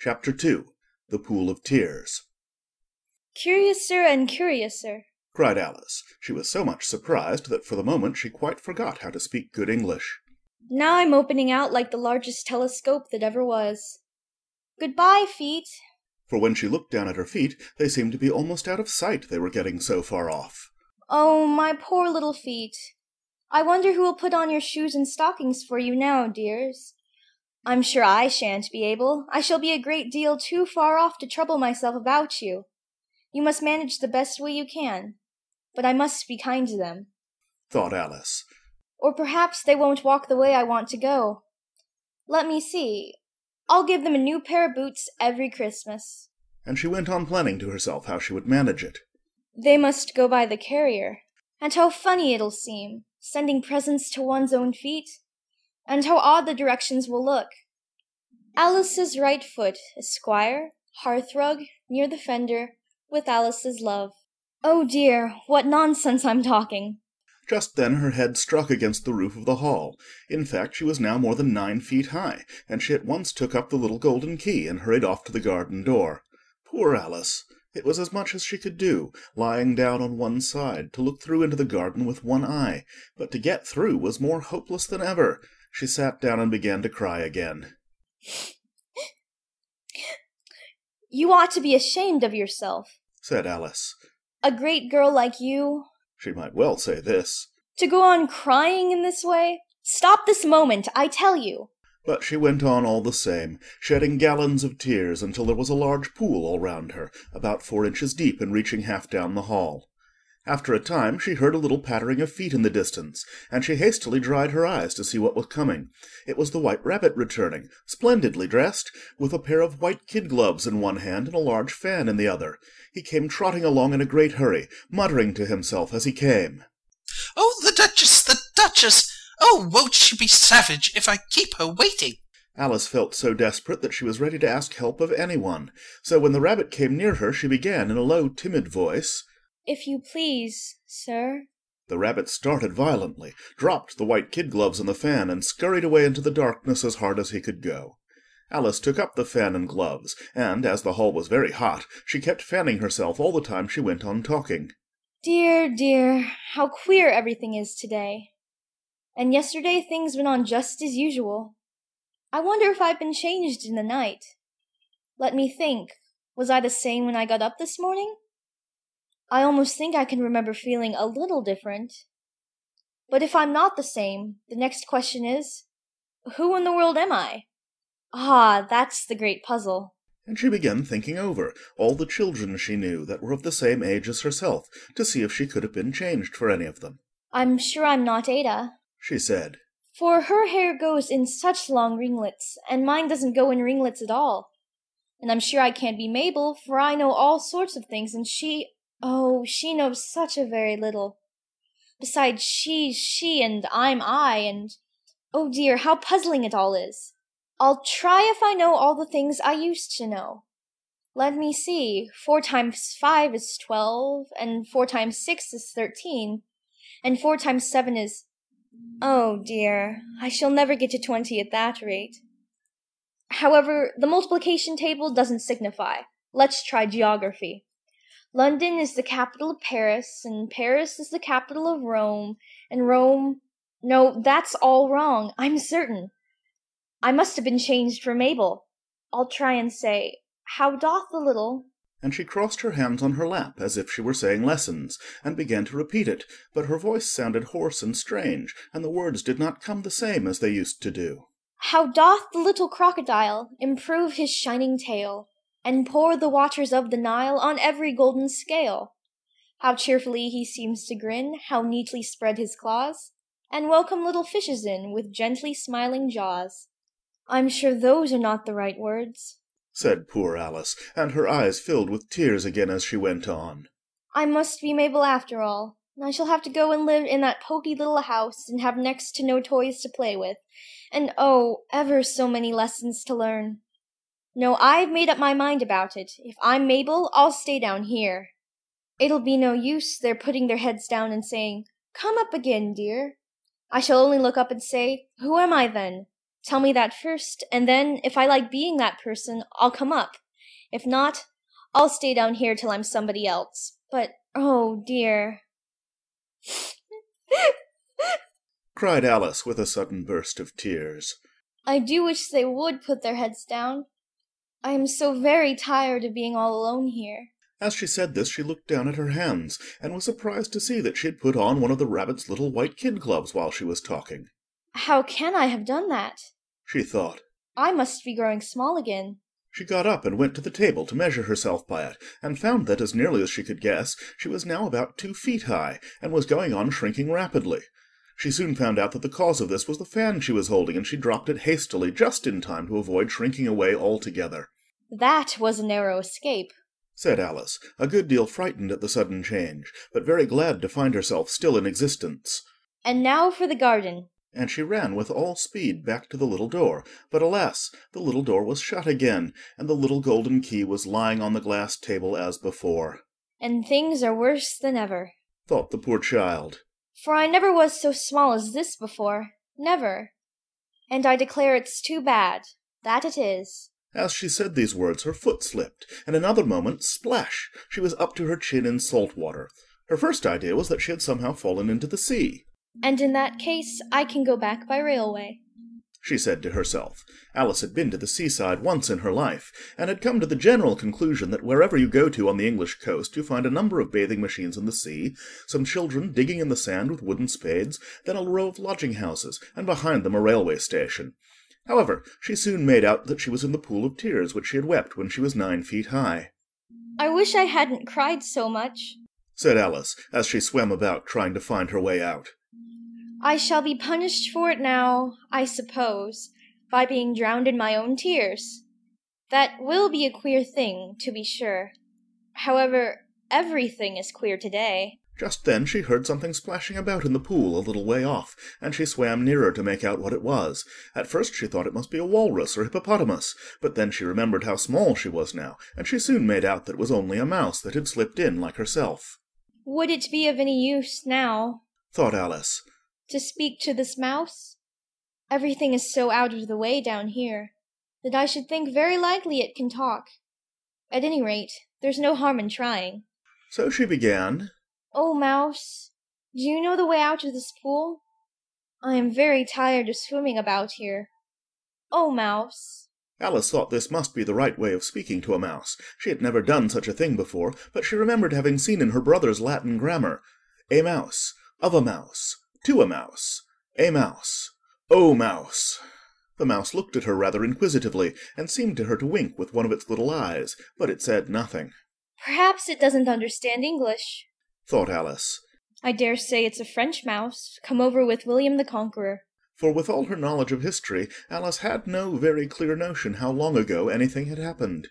Chapter 2. The Pool of Tears. "Curiouser and curiouser," cried Alice. She was so much surprised that for the moment she quite forgot how to speak good English. "Now I'm opening out like the largest telescope that ever was. Goodbye, feet." For when she looked down at her feet, they seemed to be almost out of sight, they were getting so far off. Oh, my poor little feet. I wonder who will put on your shoes and stockings for you now, dears. I'm sure I shan't be able. I shall be a great deal too far off to trouble myself about you. You must manage the best way you can. But I must be kind to them. Thought Alice. Or perhaps they won't walk the way I want to go. Let me see. I'll give them a new pair of boots every Christmas. And she went on planning to herself how she would manage it. They must go by the carrier. And how funny it'll seem, sending presents to one's own feet. And how odd the directions will look. Alice's right foot, Esquire, hearthrug, near the fender, with Alice's love. Oh dear, what nonsense I'm talking. Just then her head struck against the roof of the hall. In fact, she was now more than 9 feet high, and she at once took up the little golden key and hurried off to the garden door. Poor Alice! It was as much as she could do, lying down on one side, to look through into the garden with one eye, but to get through was more hopeless than ever. She sat down and began to cry again. You ought to be ashamed of yourself, said Alice. A great girl like you. She might well say this. To go on crying in this way? Stop this moment, I tell you. But she went on all the same, shedding gallons of tears until there was a large pool all round her, about 4 inches deep and reaching half down the hall. After a time she heard a little pattering of feet in the distance, and she hastily dried her eyes to see what was coming. It was the White Rabbit returning, splendidly dressed, with a pair of white kid gloves in one hand and a large fan in the other. He came trotting along in a great hurry, muttering to himself as he came. "Oh, the Duchess, the Duchess! Oh, won't she be savage if I keep her waiting?" Alice felt so desperate that she was ready to ask help of anyone. So when the rabbit came near her, she began in a low, timid voice, If you please, sir. The rabbit started violently, dropped the white kid gloves and the fan, and scurried away into the darkness as hard as he could go. Alice took up the fan and gloves, and, as the hall was very hot, she kept fanning herself all the time she went on talking. Dear, dear, how queer everything is today. And yesterday things went on just as usual. I wonder if I've been changed in the night. Let me think. Was I the same when I got up this morning? I almost think I can remember feeling a little different. But if I'm not the same, the next question is, who in the world am I? Ah, that's the great puzzle. And she began thinking over all the children she knew that were of the same age as herself, to see if she could have been changed for any of them. I'm sure I'm not Ada, she said. For her hair goes in such long ringlets, and mine doesn't go in ringlets at all. And I'm sure I can't be Mabel, for I know all sorts of things, and she knows such a very little. Besides, she's she, and I'm I, and oh dear, how puzzling it all is. I'll try if I know all the things I used to know. Let me see, 4 times 5 is 12, and 4 times 6 is 13, and 4 times 7 is... Oh dear, I shall never get to 20 at that rate. However, the multiplication table doesn't signify. Let's try geography. London is the capital of Paris, and Paris is the capital of Rome, and Rome... No, that's all wrong, I'm certain. I must have been changed for Mabel. I'll try and say, how doth the little... And she crossed her hands on her lap, as if she were saying lessons, and began to repeat it, but her voice sounded hoarse and strange, and the words did not come the same as they used to do. How doth the little crocodile improve his shining tail, and pour the waters of the Nile on every golden scale? How cheerfully he seems to grin, how neatly spread his claws, and welcome little fishes in with gently smiling jaws. I'm sure those are not the right words, said poor Alice, and her eyes filled with tears again as she went on. I must be Mabel after all. I shall have to go and live in that poky little house, and have next to no toys to play with, and oh, ever so many lessons to learn. No, I've made up my mind about it. If I'm Mabel, I'll stay down here. It'll be no use their putting their heads down and saying, Come up again, dear. I shall only look up and say, Who am I then? Tell me that first, and then, if I like being that person, I'll come up. If not, I'll stay down here till I'm somebody else. But, oh dear. cried Alice with a sudden burst of tears. I do wish they would put their heads down. I am so very tired of being all alone here. As she said this, she looked down at her hands, and was surprised to see that she had put on one of the rabbit's little white kid gloves while she was talking. How can I have done that? She thought. I must be growing small again. She got up and went to the table to measure herself by it, and found that, as nearly as she could guess, she was now about 2 feet high, and was going on shrinking rapidly. She soon found out that the cause of this was the fan she was holding, and she dropped it hastily, just in time to avoid shrinking away altogether. That was a narrow escape, said Alice, a good deal frightened at the sudden change, but very glad to find herself still in existence. And now for the garden. And she ran with all speed back to the little door, but alas, the little door was shut again, and the little golden key was lying on the glass table as before. And things are worse than ever, thought the poor child. For I never was so small as this before, never. And I declare it's too bad, that it is. As she said these words, her foot slipped, and in another moment, splash! She was up to her chin in salt water. Her first idea was that she had somehow fallen into the sea. And in that case, I can go back by railway, she said to herself. Alice had been to the seaside once in her life, and had come to the general conclusion that wherever you go to on the English coast, you find a number of bathing machines in the sea, some children digging in the sand with wooden spades, then a row of lodging-houses, and behind them a railway station. However, she soon made out that she was in the pool of tears which she had wept when she was 9 feet high. I wish I hadn't cried so much, said Alice, as she swam about trying to find her way out. I shall be punished for it now, I suppose, by being drowned in my own tears. That will be a queer thing, to be sure. However, everything is queer today. Just then she heard something splashing about in the pool a little way off, and she swam nearer to make out what it was. At first she thought it must be a walrus or hippopotamus, but then she remembered how small she was now, and she soon made out that it was only a mouse that had slipped in like herself. Would it be of any use now, thought Alice, to speak to this mouse? Everything is so out of the way down here, that I should think very likely it can talk. At any rate, there's no harm in trying. So she began, Oh, mouse, do you know the way out of this pool? I am very tired of swimming about here. Oh, mouse. Alice thought this must be the right way of speaking to a mouse. She had never done such a thing before, but she remembered having seen in her brother's Latin grammar, a mouse, of a mouse, to a mouse, a mouse, oh, mouse. The mouse looked at her rather inquisitively, and seemed to her to wink with one of its little eyes, but it said nothing. Perhaps it doesn't understand English, thought Alice. I dare say it's a French mouse, come over with William the Conqueror. For with all her knowledge of history, Alice had no very clear notion how long ago anything had happened.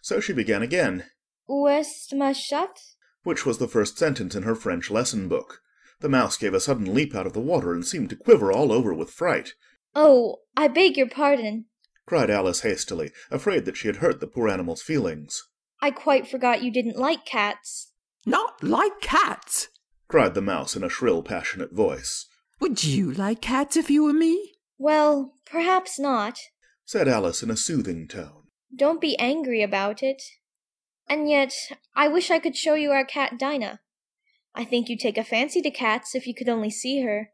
So she began again. Où est ma chatte? Which was the first sentence in her French lesson book. The mouse gave a sudden leap out of the water, and seemed to quiver all over with fright. Oh, I beg your pardon, cried Alice hastily, afraid that she had hurt the poor animal's feelings. I quite forgot you didn't like cats. Not like cats? cried the mouse in a shrill, passionate voice. Would you like cats if you were me? Well, perhaps not, said Alice in a soothing tone. Don't be angry about it. And yet, I wish I could show you our cat Dinah. I think you'd take a fancy to cats if you could only see her.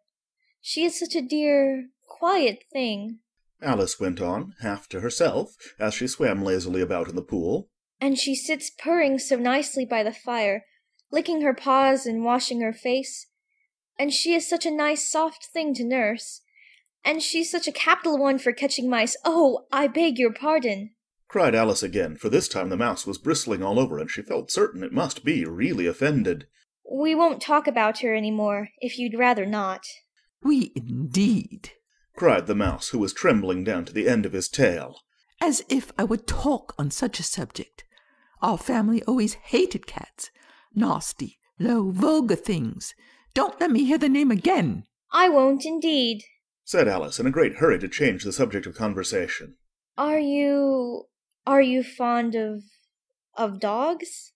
She is such a dear, quiet thing. Alice went on, half to herself, as she swam lazily about in the pool. And she sits purring so nicely by the fire, licking her paws and washing her face. And she is such a nice soft thing to nurse. And she's such a capital one for catching mice. Oh, I beg your pardon, cried Alice again, for this time the mouse was bristling all over, and she felt certain it must be really offended. We won't talk about her any more, if you'd rather not. We indeed, cried the mouse, who was trembling down to the end of his tail. As if I would talk on such a subject. Our family always hated cats. Nasty, low, vulgar things. Don't let me hear the name again. I won't indeed, said Alice, in a great hurry to change the subject of conversation. Are you fond of dogs?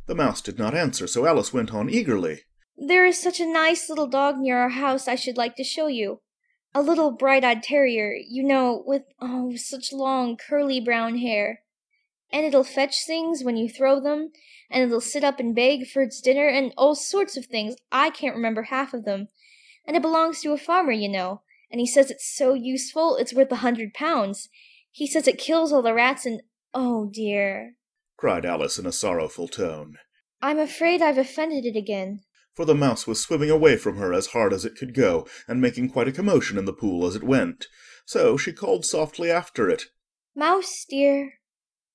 The mouse did not answer, so Alice went on eagerly. There is such a nice little dog near our house I should like to show you. A little bright-eyed terrier, you know, with, oh, such long, curly brown hair. And it'll fetch things when you throw them, and it'll sit up and beg for its dinner, and all sorts of things. I can't remember half of them. And it belongs to a farmer, you know, and he says it's so useful it's worth £100. He says it kills all the rats and, oh dear, cried Alice in a sorrowful tone. I'm afraid I've offended it again. For the mouse was swimming away from her as hard as it could go, and making quite a commotion in the pool as it went. So she called softly after it. Mouse, dear,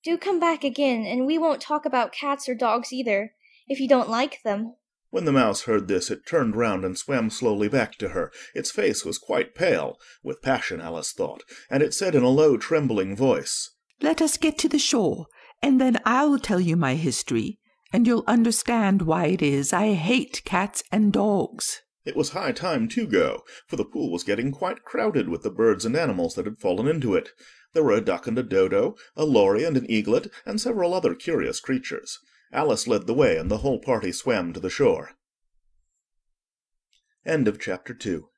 do come back again, and we won't talk about cats or dogs either, if you don't like them. When the mouse heard this, it turned round and swam slowly back to her. Its face was quite pale, with passion, Alice thought, and it said in a low, trembling voice, Let us get to the shore, and then I'll tell you my history, and you'll understand why it is I hate cats and dogs. It was high time to go, for the pool was getting quite crowded with the birds and animals that had fallen into it. There were a duck and a dodo, a lory and an eaglet, and several other curious creatures. Alice led the way, and the whole party swam to the shore. End of Chapter 2.